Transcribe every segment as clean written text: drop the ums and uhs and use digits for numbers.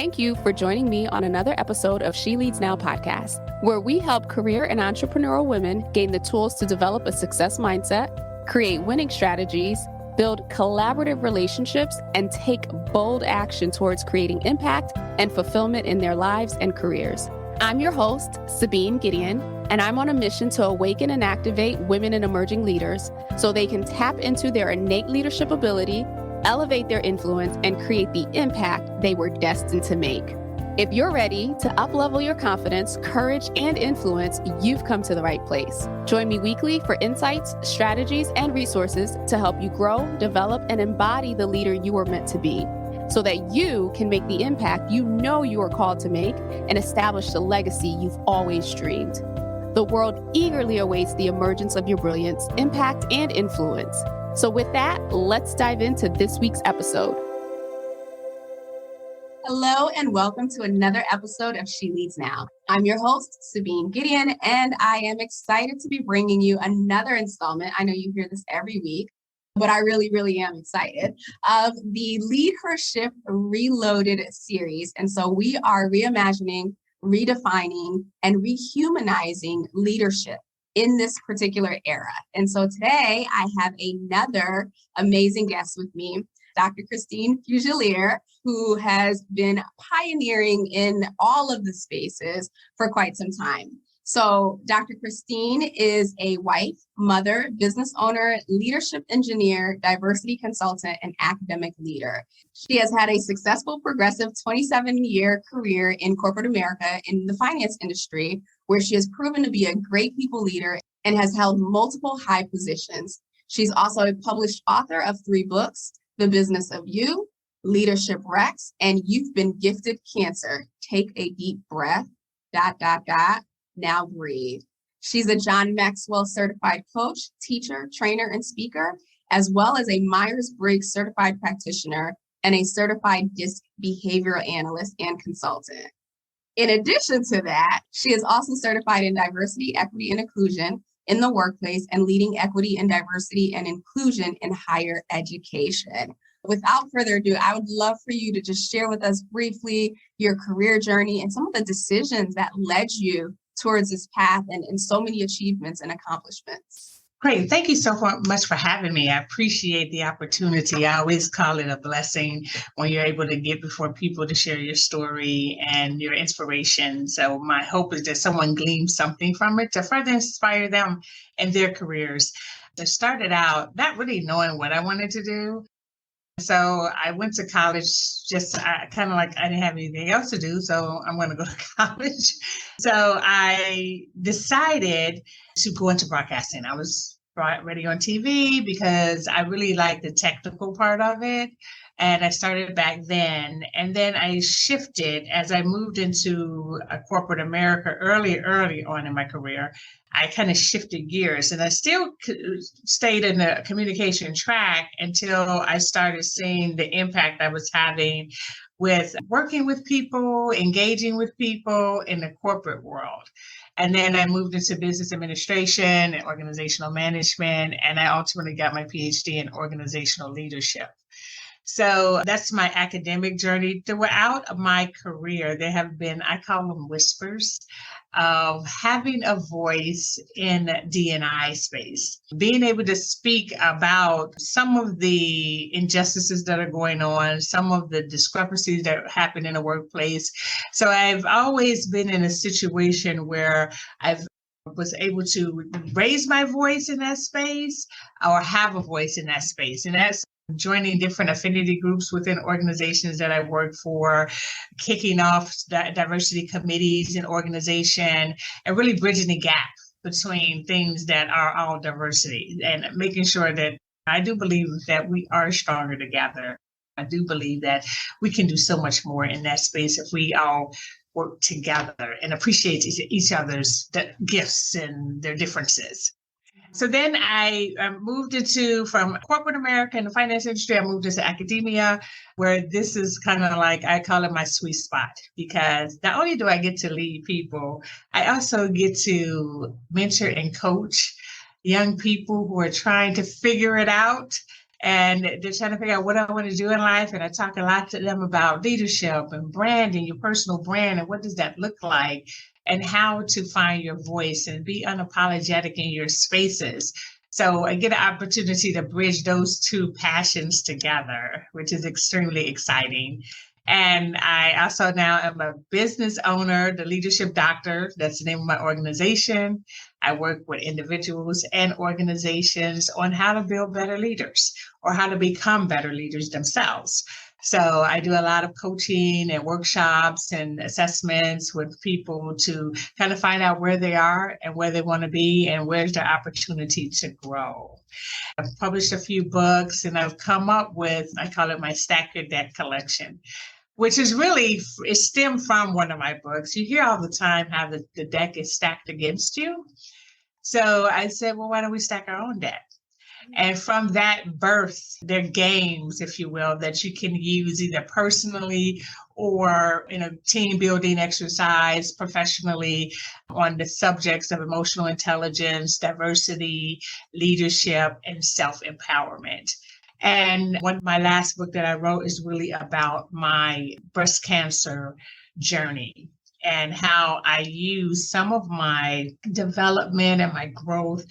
Thank you for joining me on another episode of She Leads Now podcast, where we help career and entrepreneurial women gain the tools to develop a success mindset, create winning strategies, build collaborative relationships, and take bold action towards creating impact and fulfillment in their lives and careers. I'm your host, Sabine Gideon, and I'm on a mission to awaken and activate women and emerging leaders so they can tap into their innate leadership ability, elevate their influence, and create the impact they were destined to make. If you're ready to uplevel your confidence, courage, and influence, you've come to the right place. Join me weekly for insights, strategies, and resources to help you grow, develop, and embody the leader you were meant to be, so that you can make the impact you know you are called to make and establish the legacy you've always dreamed. The world eagerly awaits the emergence of your brilliance, impact, and influence. So with that, let's dive into this week's episode. Hello, and welcome to another episode of She Leads Now. I'm your host, Sabine Gideon, and I am excited to be bringing you another installment. I know you hear this every week, but I really am excited of the LeadHership Reloaded series. And so we are reimagining, redefining, and rehumanizing leadership in this particular era. And so today I have another amazing guest with me, Dr. Christine Fuselier, who has been pioneering in all of the spaces for quite some time. So Dr. Christine is a wife, mother, business owner, leadership engineer, diversity consultant, and academic leader. She has had a successful, progressive 27-year career in corporate America in the finance industry, where she has proven to be a great people leader and has held multiple high positions. She's also a published author of 3 books, The Business of You, Leadership Rex, and You've Been Gifted Cancer. Take a deep breath, ... Now breathe. She's a John Maxwell certified coach, teacher, trainer, and speaker, as well as a Myers-Briggs certified practitioner and a certified DISC behavioral analyst and consultant. In addition to that, she is also certified in diversity, equity, and inclusion in the workplace and leading equity and diversity and inclusion in higher education. Without further ado, I would love for you to just share with us briefly your career journey and some of the decisions that led you towards this path and so many achievements and accomplishments. Great. Thank you so much for having me. I appreciate the opportunity. I always call it a blessing when you're able to get before people to share your story and your inspiration. So my hope is that someone gleans something from it to further inspire them in their careers. I started out not really knowing what I wanted to do. So I went to college just kind of like I didn't have anything else to do, so I'm going to go to college. So I decided to go into broadcasting. I was ready on TV because I really liked the technical part of it. And I started back then. And then I shifted as I moved into corporate America early on in my career. I kind of shifted gears and I still stayed in the communication track until I started seeing the impact I was having with working with people, engaging with people in the corporate world. And then I moved into business administration and organizational management, and I ultimately got my PhD in organizational leadership. So that's my academic journey. Throughout my career, there have been, I call them whispers, of having a voice in D&I space, being able to speak about some of the injustices that are going on, some of the discrepancies that happen in the workplace. So I've always been in a situation where I've was able to raise my voice in that space or have a voice in that space. And that's joining different affinity groups within organizations that I work for, kicking off diversity committees in organization, and really bridging the gap between things that are all diversity and making sure that I do believe that we are stronger together. I do believe that we can do so much more in that space if we all work together and appreciate each other's gifts and their differences. So then I moved from corporate America and the finance industry, I moved into academia, where this is kind of like, I call it my sweet spot, because not only do I get to lead people, I also get to mentor and coach young people who are trying to figure it out and they're trying to figure out what I want to do in life. And I talk a lot to them about leadership and branding, your personal brand, and what does that look like, and how to find your voice and be unapologetic in your spaces. So I get an opportunity to bridge those two passions together, which is extremely exciting. And I also now am a business owner, the Leadership Doctor. That's the name of my organization. I work with individuals and organizations on how to build better leaders or how to become better leaders themselves. So I do a lot of coaching and workshops and assessments with people to kind of find out where they are and where they want to be and where's their opportunity to grow. I've published a few books, and I've come up with, I call it my Stack Your Deck collection, which is really, it stemmed from one of my books. You hear all the time how the deck is stacked against you. So I said, well, why don't we stack our own deck? And from that birth, there are games, if you will, that you can use either personally or in a team building exercise professionally on the subjects of emotional intelligence, diversity, leadership, and self-empowerment. And my last book that I wrote is really about my breast cancer journey and how I use some of my development and my growth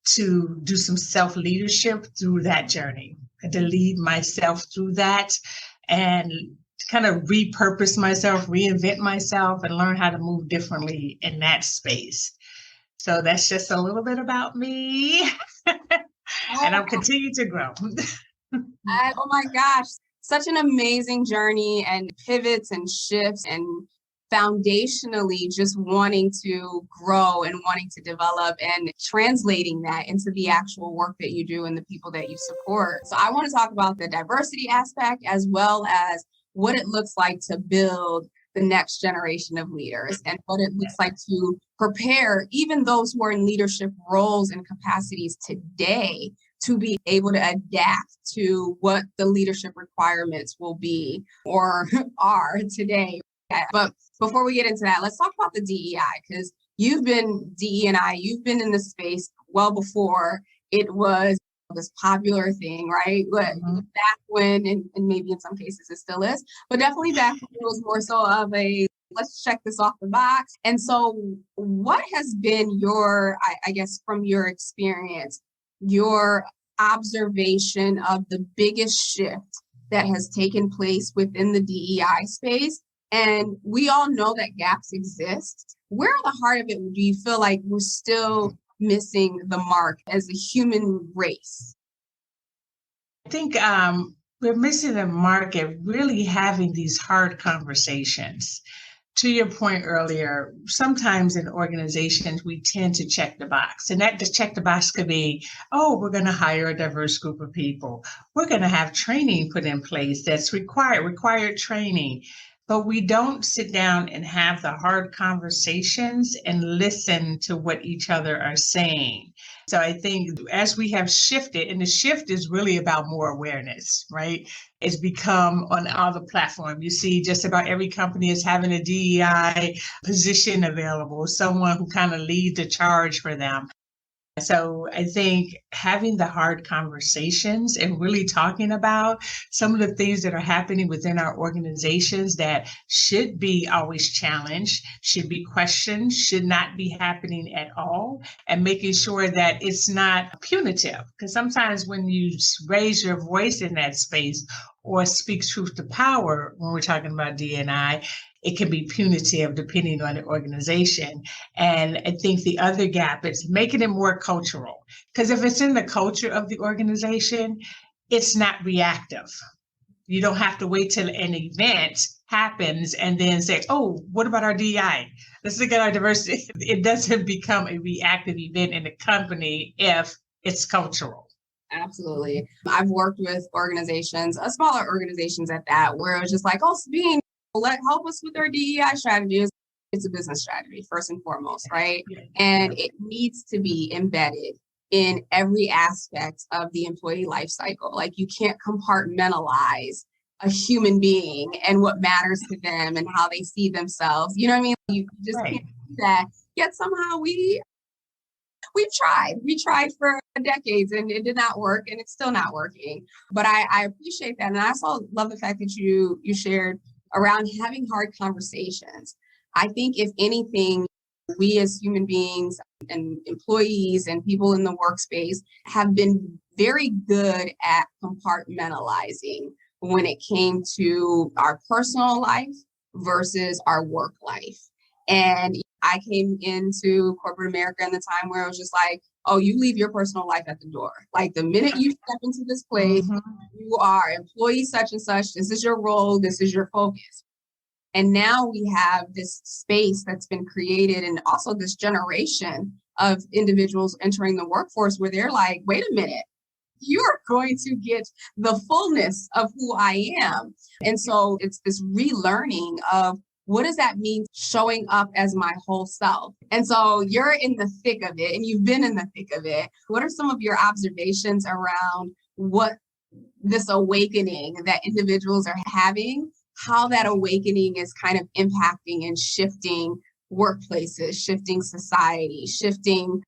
to do some self-leadership through that journey, and to lead myself through that and kind of repurpose myself, reinvent myself, and learn how to move differently in that space. So that's just a little bit about me. And I'll continue to grow. Oh my gosh, such an amazing journey, and pivots and shifts, and foundationally just wanting to grow and wanting to develop and translating that into the actual work that you do and the people that you support. So I want to talk about the diversity aspect as well as what it looks like to build the next generation of leaders and what it looks like to prepare even those who are in leadership roles and capacities today to be able to adapt to what the leadership requirements will be or are today. But before we get into that, let's talk about the DEI, because you've been DE&I, you've been in this space well before it was this popular thing, right? Back when, and maybe in some cases it still is, but definitely back when it was more so of a, let's check this off the box. And so what has been your, I guess, from your experience, your observation of the biggest shift that has taken place within the DEI space? And we all know that gaps exist. Where at the heart of it do you feel like we're still missing the mark as a human race? I think we're missing the mark at really having these hard conversations. To your point earlier, sometimes in organizations, we tend to check the box. And that check the box could be, oh, we're going to hire a diverse group of people. We're going to have training put in place that's required training. But we don't sit down and have the hard conversations and listen to what each other are saying. So I think as we have shifted, and the shift is really about more awareness, right? It's become on all the platforms. You see just about every company is having a DEI position available, someone who kind of leads the charge for them. So I think having the hard conversations and really talking about some of the things that are happening within our organizations that should be always challenged, should be questioned, should not be happening at all, and making sure that it's not punitive. Because sometimes when you raise your voice in that space or speak truth to power, when we're talking about D&I, it can be punitive depending on the organization. And I think the other gap is making it more cultural. Because if it's in the culture of the organization, it's not reactive. You don't have to wait till an event happens and then say, oh, what about our DEI? Let's look at our diversity. It doesn't become a reactive event in the company if it's cultural. Absolutely. I've worked with organizations, smaller organizations at that, where it was just like, oh, Sabine, help us with our DEI strategies. It's a business strategy, first and foremost, right? And it needs to be embedded in every aspect of the employee life cycle. Like, you can't compartmentalize a human being and what matters to them and how they see themselves. You know what I mean? You just can't do that. Yet somehow we We tried for decades and it did not work and it's still not working. But I appreciate that. And I also love the fact that you shared around having hard conversations. I think if anything, we as human beings and employees and people in the workspace have been very good at compartmentalizing when it came to our personal life versus our work life. And I came into corporate America in the time where it was just like, oh, you leave your personal life at the door. Like the minute you step into this place, you are employee such and such. This is your role. This is your focus. And now we have this space that's been created and also this generation of individuals entering the workforce where they're like, wait a minute, you're going to get the fullness of who I am. And so it's this relearning of what does that mean showing up as my whole self? And so you're in the thick of it and you've been in the thick of it. What are some of your observations around what this awakening that individuals are having, how that awakening is kind of impacting and shifting workplaces, shifting society, shifting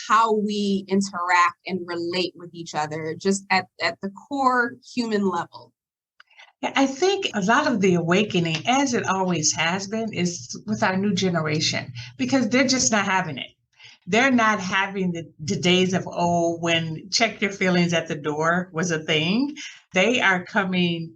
how we interact and relate with each other, just at the core human level? I think a lot of the awakening, as it always has been, is with our new generation because they're just not having it. They're not having the days of old when check your feelings at the door was a thing. They are coming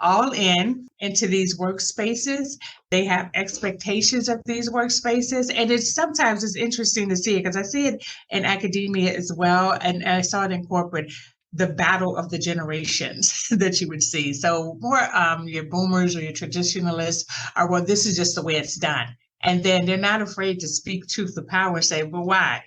all into these workspaces. They have expectations of these workspaces. And sometimes it's interesting to see it because I see it in academia as well. And I saw it in corporate, the battle of the generations that you would see. So more your boomers or your traditionalists are, well, this is just the way it's done. And then they're not afraid to speak truth to power and say, but why?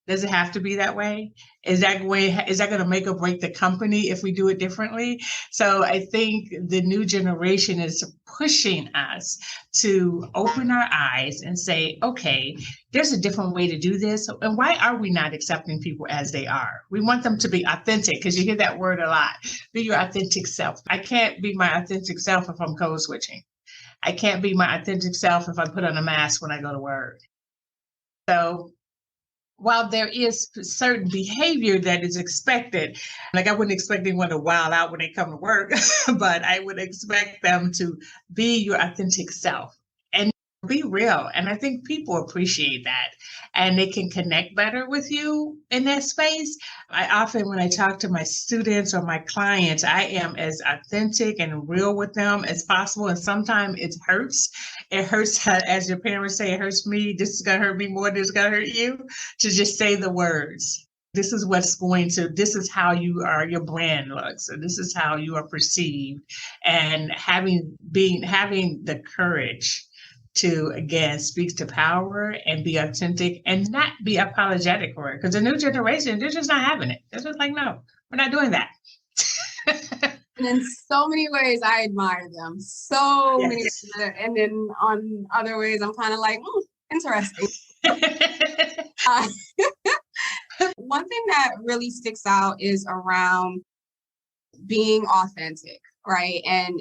Does it have to be that way? Is that going to make or break the company if we do it differently? So I think the new generation is pushing us to open our eyes and say, okay, there's a different way to do this. And why are we not accepting people as they are? We want them to be authentic because you hear that word a lot. Be your authentic self. I can't be my authentic self if I'm code switching. I can't be my authentic self if I put on a mask when I go to work. So while there is certain behavior that is expected, like I wouldn't expect anyone to wild out when they come to work, but I would expect them to be your authentic self and be real. And I think people appreciate that and they can connect better with you in that space. I often, when I talk to my students or my clients, I am as authentic and real with them as possible. And sometimes it hurts. It hurts, as your parents say, it hurts me. This is going to hurt me more than it's going to hurt you, to just say the words. This is this is how your brand looks, and this is how you are perceived. And having the courage to, again, speak to power and be authentic and not be apologetic for it. Because the new generation, they're just not having it. They're just like, no, we're not doing that. And in so many ways, I admire them. So many ways. And then on other ways, I'm kind of like, interesting. One thing that really sticks out is around being authentic, right? And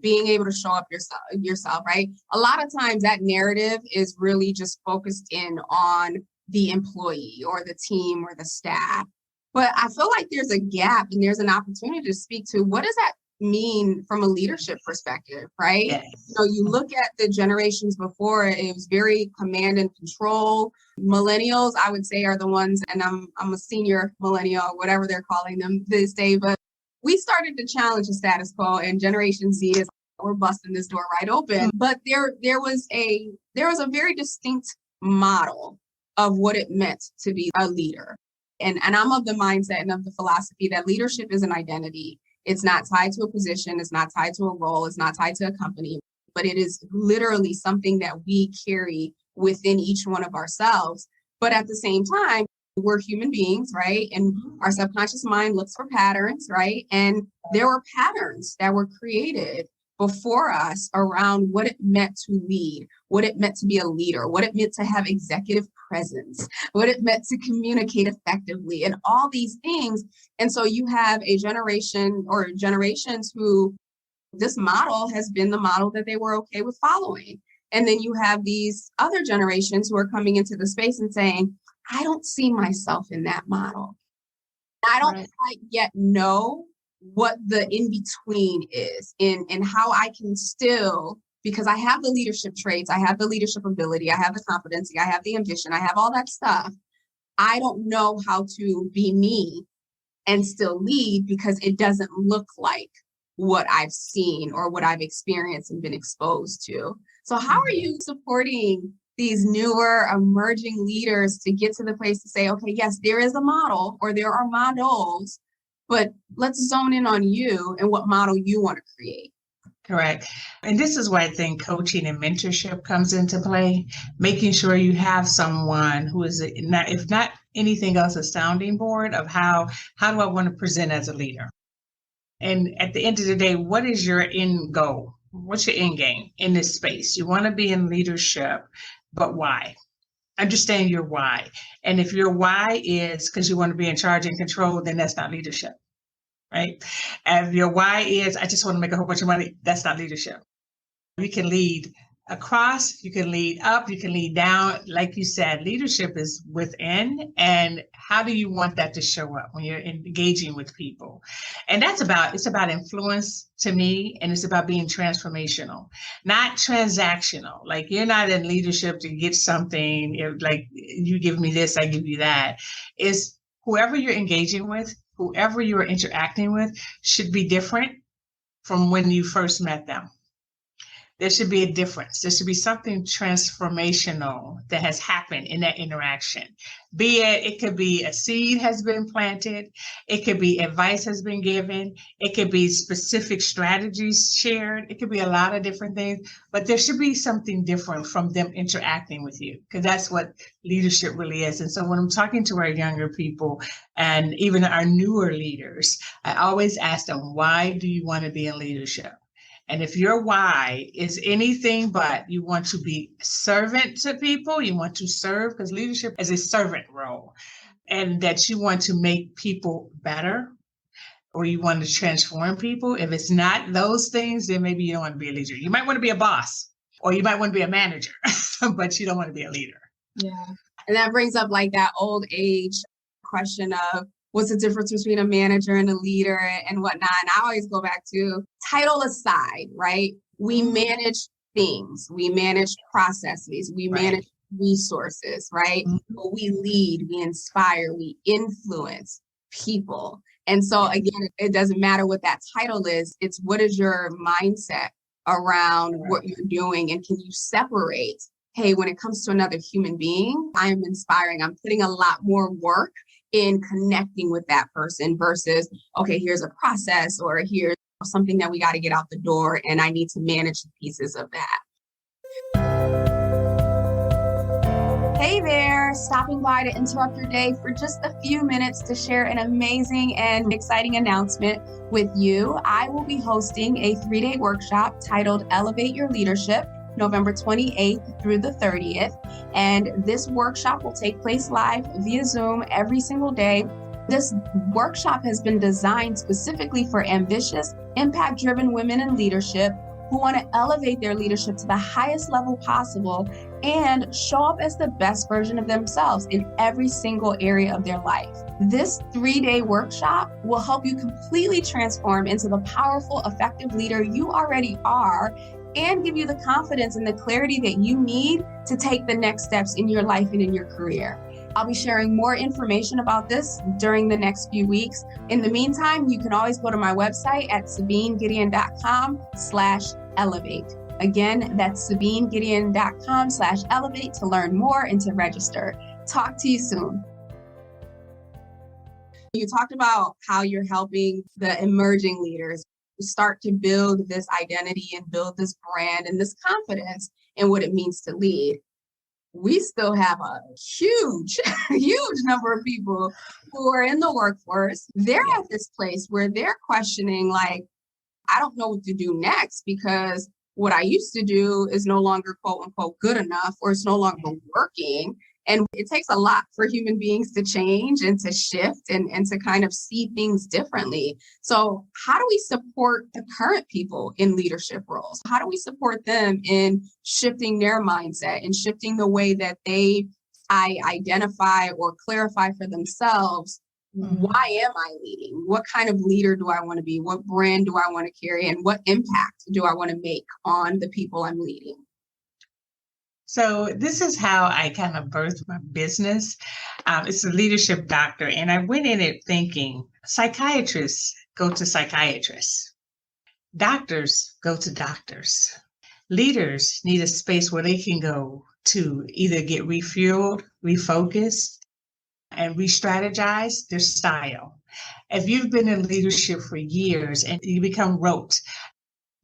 being able to show up yourself, right? A lot of times that narrative is really just focused in on the employee or the team or the staff. But I feel like there's a gap and there's an opportunity to speak to what does that mean from a leadership perspective, right? Yes. So you look at the generations before, it was very command and control. Millennials, I would say, are the ones, and I'm a senior millennial, or whatever they're calling them this day, but we started to challenge the status quo, and Generation Z is, we're busting this door right open. But there was a very distinct model of what it meant to be a leader. And I'm of the mindset and of the philosophy that leadership is an identity. It's not tied to a position. It's not tied to a role. It's not tied to a company, but it is literally something that we carry within each one of ourselves. But at the same time, we're human beings, right? And our subconscious mind looks for patterns, right? And there were patterns that were created before us around what it meant to lead, what it meant to be a leader, what it meant to have executive presence, what it meant to communicate effectively, and all these things. And so you have a generation or generations who this model has been the model that they were okay with following. And then you have these other generations who are coming into the space and saying, I don't see myself in that model. I don't quite yet know what the in-between is and how I can still, because I have the leadership traits, I have the leadership ability, I have the competency, I have the ambition, I have all that stuff. I don't know how to be me and still lead because it doesn't look like what I've seen or what I've experienced and been exposed to. So how are you supporting these newer emerging leaders to get to the place to say, okay, yes, there is a model or there are models, but let's zone in on you and what model you want to create? Correct. And this is where I think coaching and mentorship comes into play, making sure you have someone who is, not, if not anything else, a sounding board of how do I want to present as a leader? And at the end of the day, what is your end goal? What's your end game in this space? You want to be in leadership, but why? Understand your why. And if your why is because you want to be in charge and control, then that's not leadership. Right? And your why is, I just want to make a whole bunch of money. That's not leadership. You can lead across, you can lead up, you can lead down. Like you said, leadership is within. And how do you want that to show up when you're engaging with people? And it's about influence to me, and it's about being transformational, not transactional. Like you're not in leadership to get something, like you give me this, I give you that. It's whoever you're engaging with, whoever you are interacting with should be different from when you first met them. There should be a difference. There should be something transformational that has happened in that interaction. It could be a seed has been planted. It could be advice has been given. It could be specific strategies shared. It could be a lot of different things, but there should be something different from them interacting with you, because that's what leadership really is. And so when I'm talking to our younger people and even our newer leaders, I always ask them, why do you want to be in leadership? And if your why is anything but you want to be servant to people, you want to serve, because leadership is a servant role, and that you want to make people better or you want to transform people, if it's not those things, then maybe you don't want to be a leader. You might want to be a boss or you might want to be a manager, but you don't want to be a leader. Yeah. And that brings up like that old age question of, what's the difference between a manager and a leader and whatnot? And I always go back to title aside, right? We manage things, we manage processes, we manage resources, right? But we lead, we inspire, we influence people. And so again, it doesn't matter what that title is, it's what is your mindset around what you're doing, and can you separate, hey, when it comes to another human being, I am inspiring, I'm putting a lot more work in connecting with that person versus, okay, here's a process or here's something that we got to get out the door and I need to manage the pieces of that. Hey there, stopping by to interrupt your day for just a few minutes to share an amazing and exciting announcement with you. I will be hosting a 3-day workshop titled Elevate Your Leadership, November 28th through the 30th. And this workshop will take place live via Zoom every single day. This workshop has been designed specifically for ambitious, impact-driven women in leadership who want to elevate their leadership to the highest level possible and show up as the best version of themselves in every single area of their life. This 3-day workshop will help you completely transform into the powerful, effective leader you already are, and give you the confidence and the clarity that you need to take the next steps in your life and in your career. I'll be sharing more information about this during the next few weeks. In the meantime, you can always go to my website at sabinegideon.com/elevate. Again, that's sabinegideon.com/elevate to learn more and to register. Talk to you soon. You talked about how you're helping the emerging leaders start to build this identity and build this brand and this confidence in what it means to lead. We still have a huge number of people who are in the workforce. They're at this place where they're questioning, like, I don't know what to do next because what I used to do is no longer, quote unquote, good enough, or it's no longer working. And it takes a lot for human beings to change and to shift and to kind of see things differently. So how do we support the current people in leadership roles? How do we support them in shifting their mindset and shifting the way that they I identify or clarify for themselves, why am I leading? What kind of leader do I want to be? What brand do I want to carry? And what impact do I want to make on the people I'm leading? So this is how I kind of birthed my business. It's a leadership doctor, and I went in it thinking psychiatrists go to psychiatrists, doctors go to doctors. Leaders need a space where they can go to either get refueled, refocused, and re-strategize their style. If you've been in leadership for years and you become rote,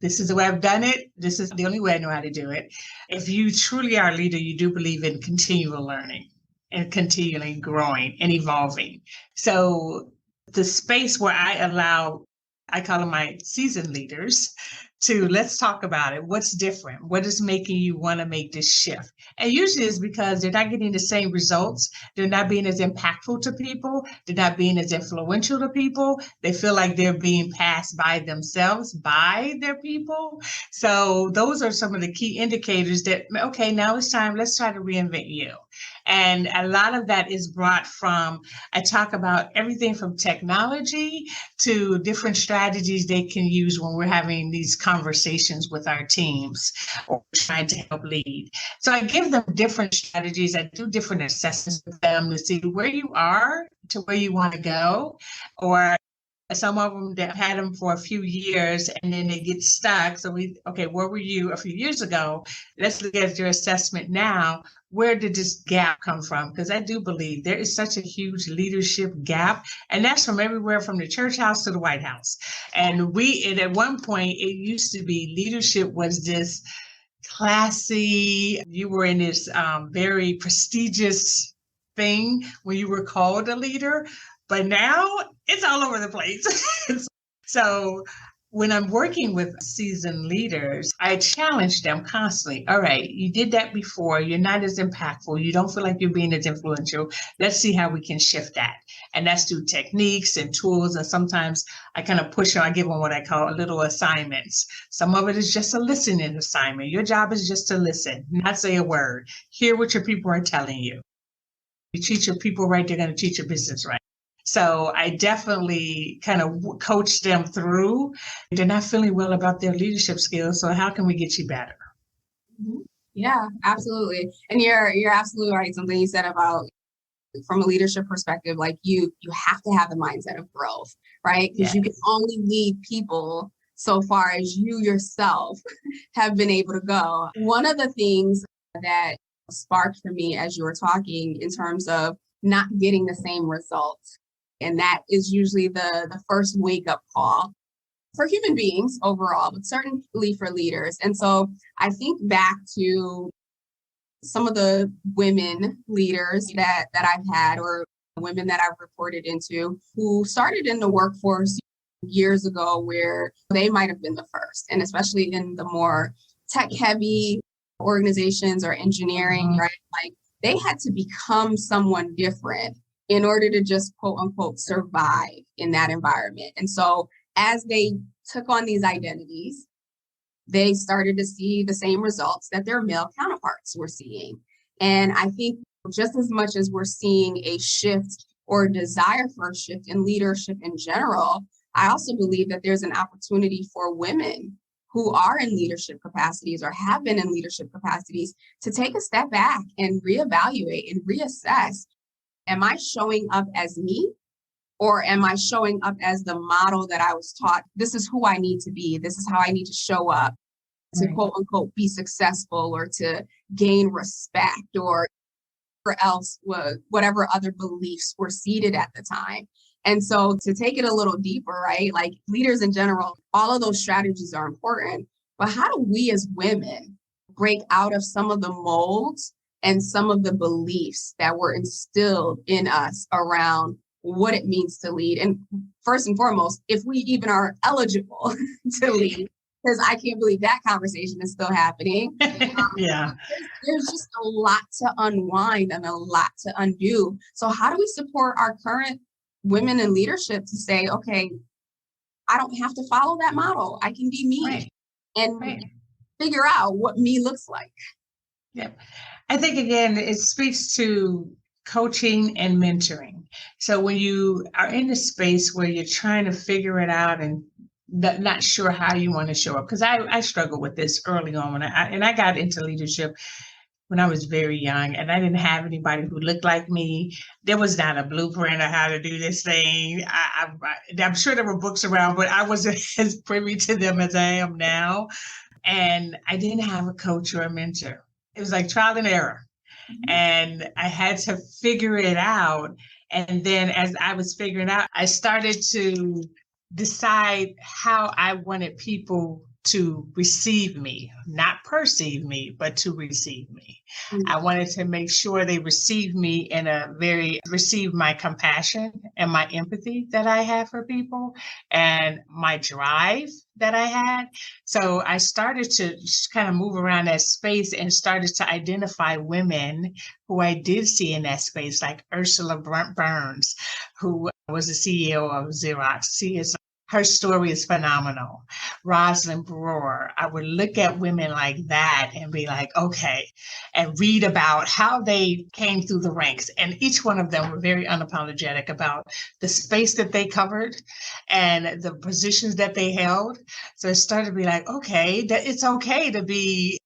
this is the way I've done it, this is the only way I know how to do it. If you truly are a leader, you do believe in continual learning and continually growing and evolving. So the space where I call them my seasoned leaders, to let's talk about it. What's different? What is making you want to make this shift? And usually it's because they're not getting the same results. They're not being as impactful to people. They're not being as influential to people. They feel like they're being passed by themselves, by their people. So those are some of the key indicators that, okay, now it's time. Let's try to reinvent you. And a lot of that is brought from, I talk about everything from technology to different strategies they can use when we're having these conversations with our teams or trying to help lead. So I give them different strategies. I do different assessments with them to see where you are to where you want to go, or some of them that had them for a few years and then they get stuck. So okay, where were you a few years ago? Let's look at your assessment now. Where did this gap come from? Because I do believe there is such a huge leadership gap, and that's from everywhere from the church house to the White House. And at one point, it used to be leadership was this classy, you were in this very prestigious thing when you were called a leader. But now it's all over the place. So when I'm working with seasoned leaders, I challenge them constantly. All right, you did that before. You're not as impactful. You don't feel like you're being as influential. Let's see how we can shift that. And that's through techniques and tools. And sometimes I kind of push them. I give them what I call little assignments. Some of it is just a listening assignment. Your job is just to listen, not say a word. Hear what your people are telling you. You treat your people right, they're going to treat your business right. So I definitely kind of coach them through. They're not feeling well about their leadership skills. So how can we get you better? Yeah, absolutely. And you're absolutely right. Something you said about from a leadership perspective, like you have to have the mindset of growth, right? Because you can only lead people so far as you yourself have been able to go. One of the things that sparked for me as you were talking in terms of not getting the same results, and that is usually the first wake-up call for human beings overall, but certainly for leaders. And so I think back to some of the women leaders that I've had, or women that I've reported into, who started in the workforce years ago where they might have been the first, and especially in the more tech-heavy organizations or engineering, right? Like they had to become someone different in order to just quote unquote survive in that environment. And so as they took on these identities, they started to see the same results that their male counterparts were seeing. And I think just as much as we're seeing a shift or desire for a shift in leadership in general, I also believe that there's an opportunity for women who are in leadership capacities or have been in leadership capacities to take a step back and reevaluate and reassess. Am I showing up as me, or am I showing up as the model that I was taught? This is who I need to be. This is how I need to show up to quote unquote be successful or to gain respect or else whatever other beliefs were seated at the time. And so to take it a little deeper, right? Like leaders in general, all of those strategies are important. But how do we as women break out of some of the molds and some of the beliefs that were instilled in us around what it means to lead? And first and foremost, if we even are eligible to lead, because I can't believe that conversation is still happening. There's just a lot to unwind and a lot to undo. So how do we support our current women in leadership to say, okay, I don't have to follow that model. I can be me and figure out what me looks like. Yep. I think, again, it speaks to coaching and mentoring. So when you are in a space where you're trying to figure it out and not sure how you want to show up, because I struggled with this early on when I got into leadership when I was very young, and I didn't have anybody who looked like me. There was not a blueprint of how to do this thing. I'm sure there were books around, but I wasn't as privy to them as I am now. And I didn't have a coach or a mentor. It was like trial and error. And I had to figure it out. And then as I was figuring out, I started to decide how I wanted people to receive me, not perceive me, but to receive me. I wanted to make sure they received me in receive my compassion and my empathy that I have for people and my drive that I had. So I started to just kind of move around that space and started to identify women who I did see in that space, like Ursula Burns, who was the CEO of Xerox. Her story is phenomenal. Rosalind Brewer. I would look at women like that and be like, okay, and read about how they came through the ranks. And each one of them were very unapologetic about the space that they covered and the positions that they held. So it started to be like, okay, that it's okay to be,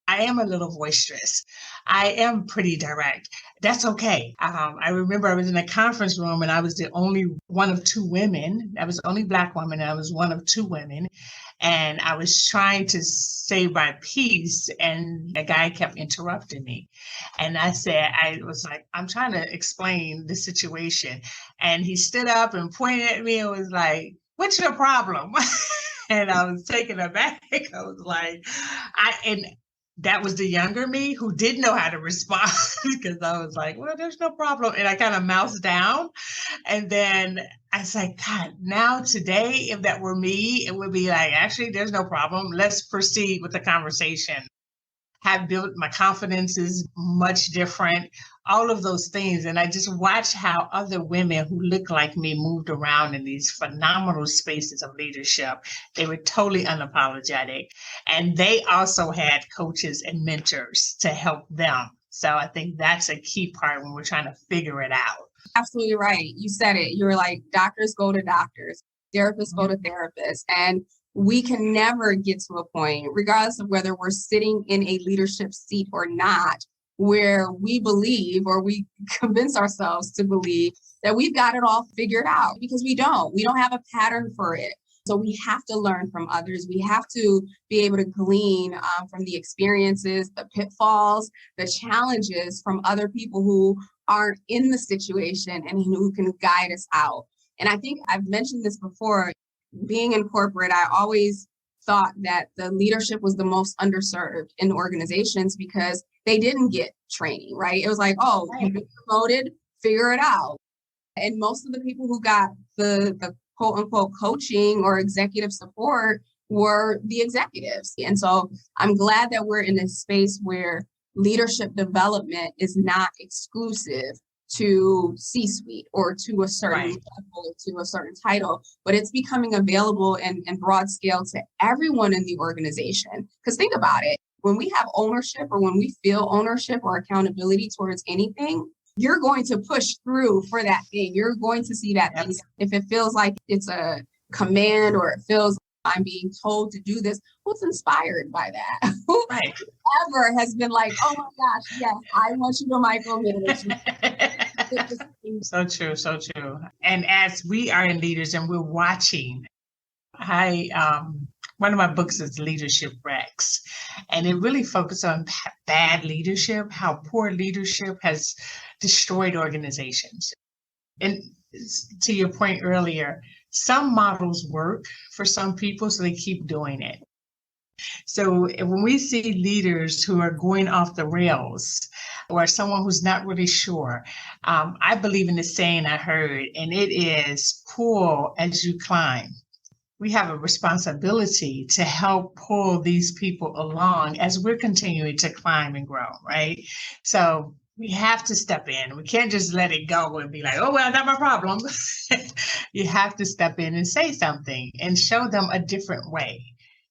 I am a little boisterous. I am pretty direct. That's okay. I remember I was in a conference room and I was the only one of two women. I was the only Black woman and I was one of two women. And I was trying to say my piece and a guy kept interrupting me. And I was like, I'm trying to explain the situation. And he stood up and pointed at me and was like, what's your problem? And I was taken aback. I was like, and that was the younger me who didn't know how to respond because I was like, well, there's no problem. And I kind of moused down. And then I was like, God, now today, if that were me, it would be like, actually, there's no problem. Let's proceed with the conversation. Have built my confidence is much different, all of those things. And I just watched how other women who look like me moved around in these phenomenal spaces of leadership. They were totally unapologetic. And they also had coaches and mentors to help them. So I think that's a key part when we're trying to figure it out. Absolutely right. You said it. You were like, doctors go to doctors, therapists go to therapists. And we can never get to a point, regardless of whether we're sitting in a leadership seat or not, where we believe or we convince ourselves to believe that we've got it all figured out, because we don't. We don't have a pattern for it. So we have to learn from others. We have to be able to glean from the experiences, the pitfalls, the challenges from other people who aren't in the situation and who can guide us out. And I think I've mentioned this before. Being in corporate, I always thought that the leadership was the most underserved in organizations because they didn't get training, right? It was like, oh, you've been promoted, figure it out. And most of the people who got the quote unquote coaching or executive support were the executives. And so I'm glad that we're in a space where leadership development is not exclusive to C-suite or to a certain level, to a certain title, but it's becoming available in broad scale to everyone in the organization. Because think about it, when we have ownership or when we feel ownership or accountability towards anything, you're going to push through for that thing. You're going to see that thing. If it feels like it's a command or it feels I'm being told to do this, who's inspired by that? Who ever has been like, oh my gosh, yes, I want you to micromanage. So true, so true. And as we are in leaders and we're watching, one of my books is Leadership Rex, and it really focuses on bad leadership, how poor leadership has destroyed organizations. And to your point earlier, some models work for some people, so they keep doing it. So when we see leaders who are going off the rails or someone who's not really sure, I believe in the saying I heard, and it is pull as you climb. We have a responsibility to help pull these people along as we're continuing to climb and grow, right? So we have to step in. We can't just let it go and be like, oh, well, not my problem. You have to step in and say something and show them a different way.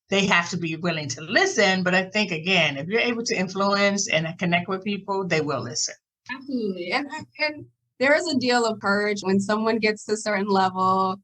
they have to be willing to listen. But I think, again, if you're able to influence and connect with people, they will listen. Absolutely. And there is a deal of courage when someone gets to a certain level.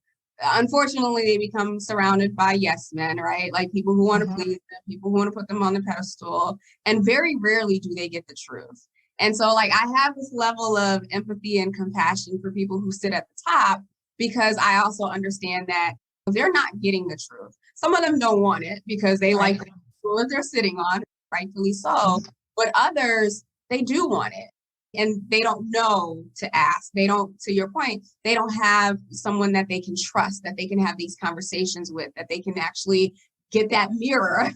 Unfortunately, they become surrounded by yes men, right? Like people who want to please them, people who want to put them on the pedestal. And very rarely do they get the truth. And so like I have this level of empathy and compassion for people who sit at the top, because I also understand that they're not getting the truth. Some of them don't want it because they like the stool that they're sitting on, rightfully so. But others, they do want it. And they don't know to ask. They don't, to your point, they don't have someone that they can trust, that they can have these conversations with, that they can actually get that mirror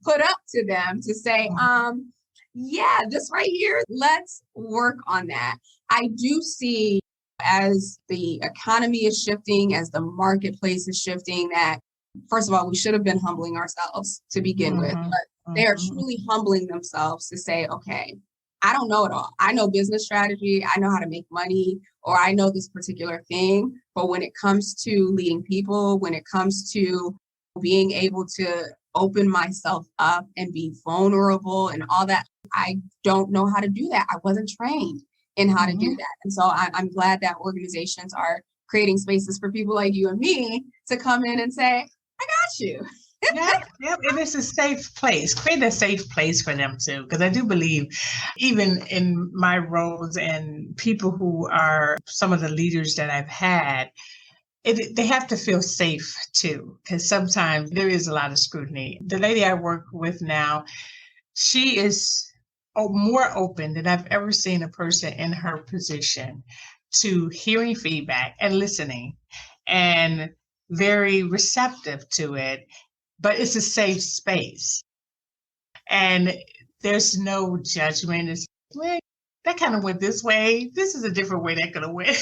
put up to them to say, yeah, this right here, let's work on that. I do see as the economy is shifting, as the marketplace is shifting, that first of all, we should have been humbling ourselves to begin with, but they are truly humbling themselves to say, okay, I don't know it all. I know business strategy. I know how to make money, or I know this particular thing. But when it comes to leading people, when it comes to being able to open myself up and be vulnerable and all that, I don't know how to do that. I wasn't trained in how to do that. And so I'm glad that organizations are creating spaces for people like you and me to come in and say, I got you. Yep. And it's a safe place. Create a safe place for them too. Because I do believe, even in my roles and people who are some of the leaders that I've had, they have to feel safe too. Because sometimes there is a lot of scrutiny. The lady I work with now, she is more open than I've ever seen a person in her position to hearing feedback and listening, and very receptive to it. But it's a safe space. And there's no judgment. It's, well, that kind of went this way. This is a different way that could have went.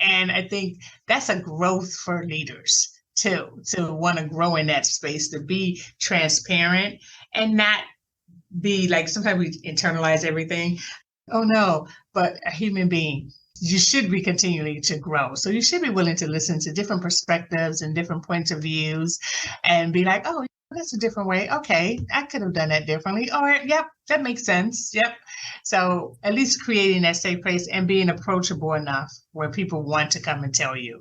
And I think that's a growth for leaders too, to want to grow in that space, to be transparent and not be like, sometimes we internalize everything. Oh no, but a human being, you should be continuing to grow. So you should be willing to listen to different perspectives and different points of views and be like, oh, that's a different way. Okay, I could have done that differently. Or, yep, that makes sense. Yep. So at least creating that safe place and being approachable enough where people want to come and tell you.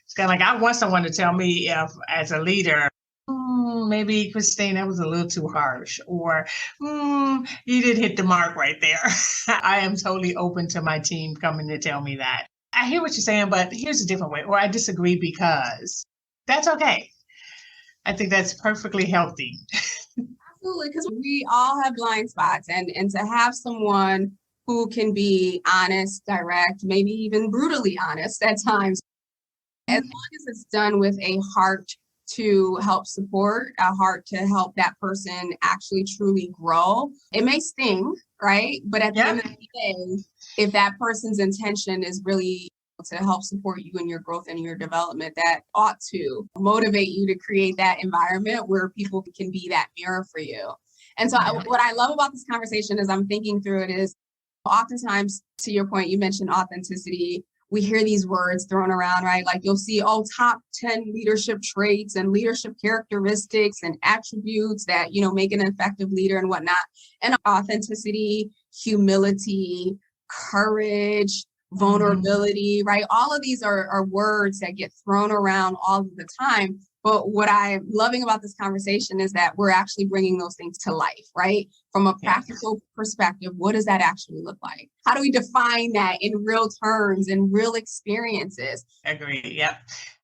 It's kind of like, I want someone to tell me, if as a leader, maybe Christine, that was a little too harsh, or you didn't hit the mark right there. I am totally open to my team coming to tell me that. I hear what you're saying, but here's a different way, or I disagree, because that's okay. I think that's perfectly healthy. Absolutely, because we all have blind spots, and to have someone who can be honest, direct, maybe even brutally honest at times, as long as it's done with a heart to help support, a heart to help that person actually truly grow. It may sting, right? But at the end of the day, if that person's intention is really to help support you in your growth and your development, that ought to motivate you to create that environment where people can be that mirror for you. And so what I love about this conversation as I'm thinking through it is, oftentimes, to your point, you mentioned authenticity. We hear these words thrown around, right? Like you'll see, top 10 leadership traits and leadership characteristics and attributes that, make an effective leader and whatnot. And authenticity, humility, courage, vulnerability, right? All of these are words that get thrown around all of the time. But what I'm loving about this conversation is that we're actually bringing those things to life, right? From a practical perspective, what does that actually look like? How do we define that in real terms and real experiences? Agree. Yep.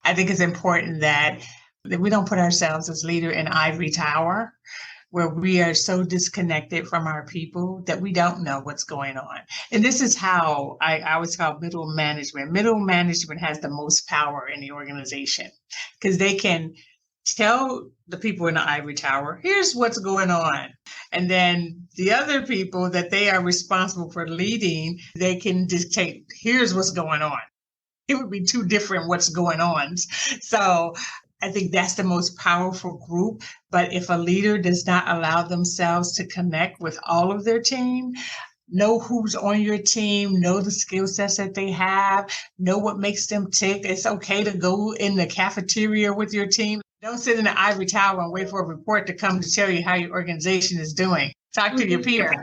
I think it's important that we don't put ourselves as leader in ivory tower, where we are so disconnected from our people that we don't know what's going on. And this is how I always call middle management. Middle management has the most power in the organization, because they can tell the people in the ivory tower, here's what's going on. And then the other people that they are responsible for leading, they can dictate, here's what's going on. It would be two different what's going on. So I think that's the most powerful group. But if a leader does not allow themselves to connect with all of their team, know who's on your team, know the skill sets that they have, know what makes them tick. It's okay to go in the cafeteria with your team. Don't sit in the ivory tower and wait for a report to come to tell you how your organization is doing. Talk to your people.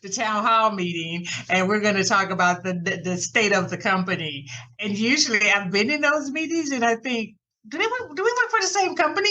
The town hall meeting, and we're going to talk about the state of the company. And usually I've been in those meetings and I think, do we work for the same company?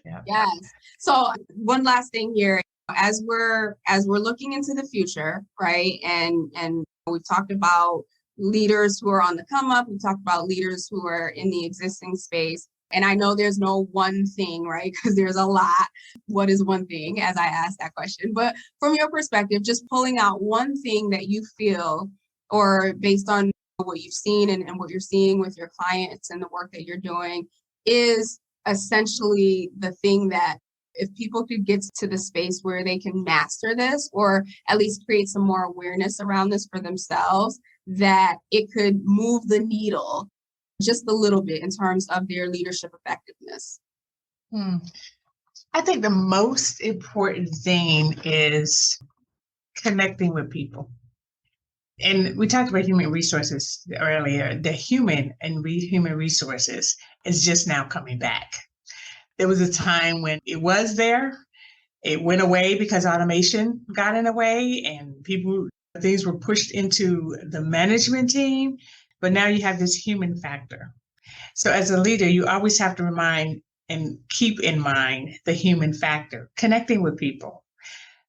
Yeah. Yes. So one last thing here, as we're looking into the future, right? And we've talked about leaders who are on the come up. We've talked about leaders who are in the existing space. And I know there's no one thing, right? Because there's a lot. What is one thing, as I asked that question? But from your perspective, just pulling out one thing that you feel, or based on what you've seen and what you're seeing with your clients and the work that you're doing, is essentially the thing that if people could get to the space where they can master this, or at least create some more awareness around this for themselves, that it could move the needle just a little bit in terms of their leadership effectiveness. I think the most important thing is connecting with people. And we talked about human resources earlier. The human resources is just now coming back. There was a time when it was there. It went away because automation got in the way and things were pushed into the management team. But now you have this human factor. So as a leader, you always have to remind and keep in mind the human factor, connecting with people,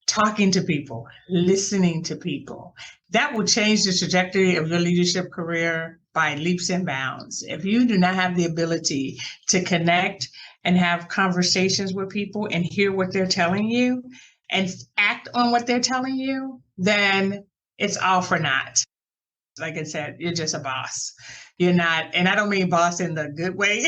talking to people, listening to people. That will change the trajectory of your leadership career by leaps and bounds. If you do not have the ability to connect and have conversations with people and hear what they're telling you and act on what they're telling you, then it's all for naught. Like I said, you're just a boss. You're not, and I don't mean boss in the good way.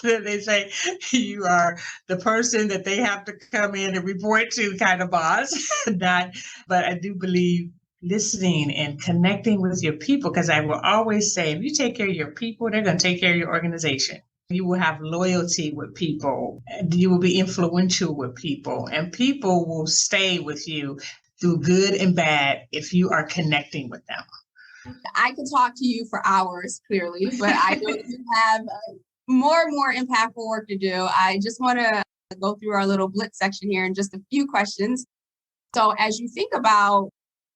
They say you are the person that they have to come in and report to kind of boss. But I do believe listening and connecting with your people, because I will always say, if you take care of your people, they're going to take care of your organization. You will have loyalty with people. You will be influential with people, and people will stay with you through good and bad if you are connecting with them. I could talk to you for hours, clearly, but I know you have more and more impactful work to do. I just want to go through our little blitz section here in just a few questions. So as you think about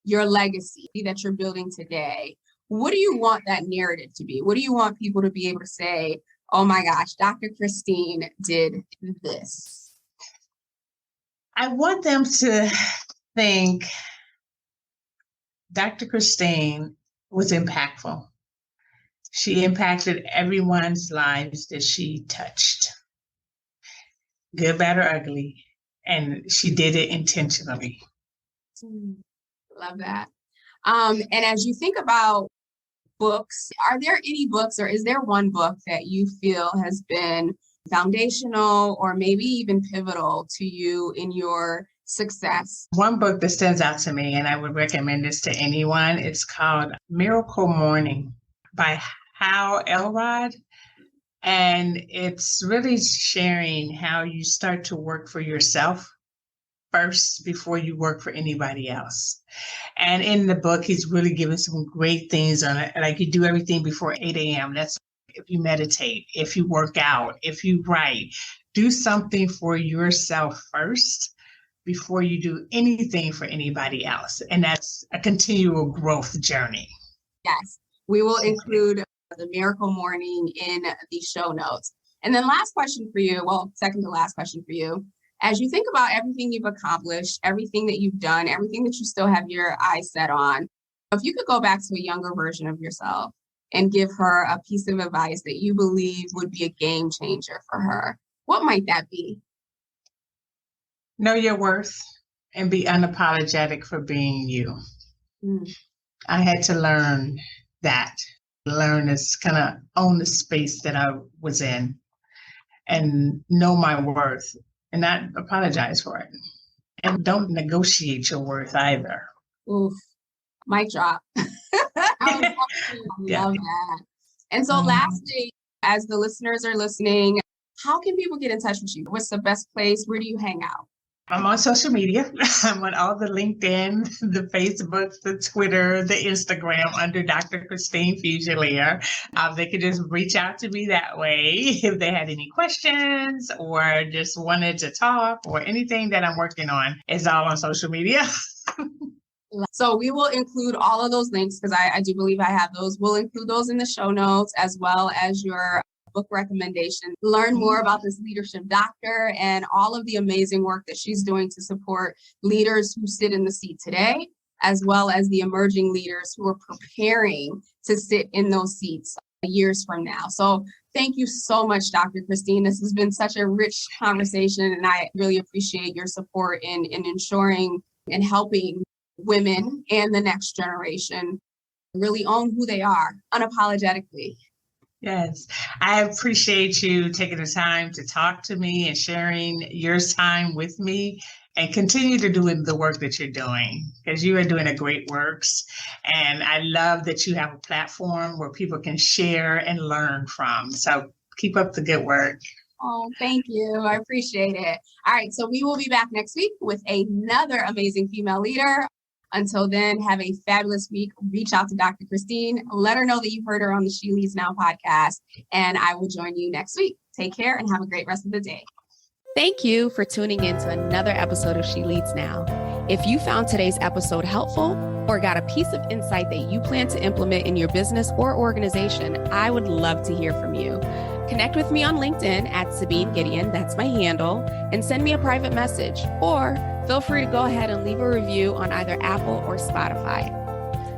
your legacy that you're building today, what do you want that narrative to be? What do you want people to be able to say, oh my gosh, Dr. Christine did this? I want them to think Dr. Christine was impactful. She impacted everyone's lives that she touched, good, bad, or ugly, and she did it intentionally. Love that. And as you think about books, are there any books, or is there one book that you feel has been foundational or maybe even pivotal to you in your success? One book that stands out to me, and I would recommend this to anyone, it's called Miracle Morning by Hal Elrod. And it's really sharing how you start to work for yourself first before you work for anybody else. And in the book, he's really given some great things on it. Like you do everything before 8 a.m. That's if you meditate, if you work out, if you write, do something for yourself first before you do anything for anybody else. And that's a continual growth journey. Yes, we will include the Miracle Morning in the show notes. And then last question for you, well, second to last question for you. As you think about everything you've accomplished, everything that you've done, everything that you still have your eyes set on, if you could go back to a younger version of yourself and give her a piece of advice that you believe would be a game changer for her, what might that be? Know your worth and be unapologetic for being you. I had to learn that. Learn to kind of own the space that I was in and know my worth and not apologize for it. And don't negotiate your worth either. Oof, mic drop. I love that. And so lastly, as the listeners are listening, how can people get in touch with you? What's the best place? Where do you hang out? I'm on social media. I'm on all the LinkedIn, the Facebook, the Twitter, the Instagram under Dr. Christine Fuselier. They could just reach out to me that way if they had any questions or just wanted to talk or anything that I'm working on is all on social media. So we will include all of those links because I do believe I have those. We'll include those in the show notes as well as your book recommendation. Learn more about this leadership doctor and all of the amazing work that she's doing to support leaders who sit in the seat today, as well as the emerging leaders who are preparing to sit in those seats years from now. So thank you so much, Dr. Christine. This has been such a rich conversation, and I really appreciate your support in ensuring and helping women and the next generation really own who they are unapologetically. Yes, I appreciate you taking the time to talk to me and sharing your time with me and continue to do the work that you're doing because you are doing a great works. And I love that you have a platform where people can share and learn from. So keep up the good work. Oh, thank you. I appreciate it. All right. So we will be back next week with another amazing female leader. Until then, have a fabulous week. Reach out to Dr. Christine. Let her know that you've heard her on the She Leads Now podcast, and I will join you next week. Take care and have a great rest of the day. Thank you for tuning in to another episode of She Leads Now. If you found today's episode helpful or got a piece of insight that you plan to implement in your business or organization, I would love to hear from you. Connect with me on LinkedIn at Sabine Gideon, that's my handle, and send me a private message. Or feel free to go ahead and leave a review on either Apple or Spotify.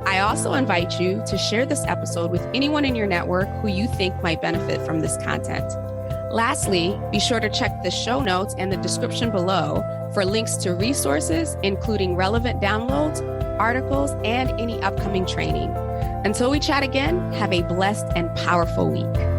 I also invite you to share this episode with anyone in your network who you think might benefit from this content. Lastly, be sure to check the show notes and the description below for links to resources, including relevant downloads, articles, and any upcoming training. Until we chat again, have a blessed and powerful week.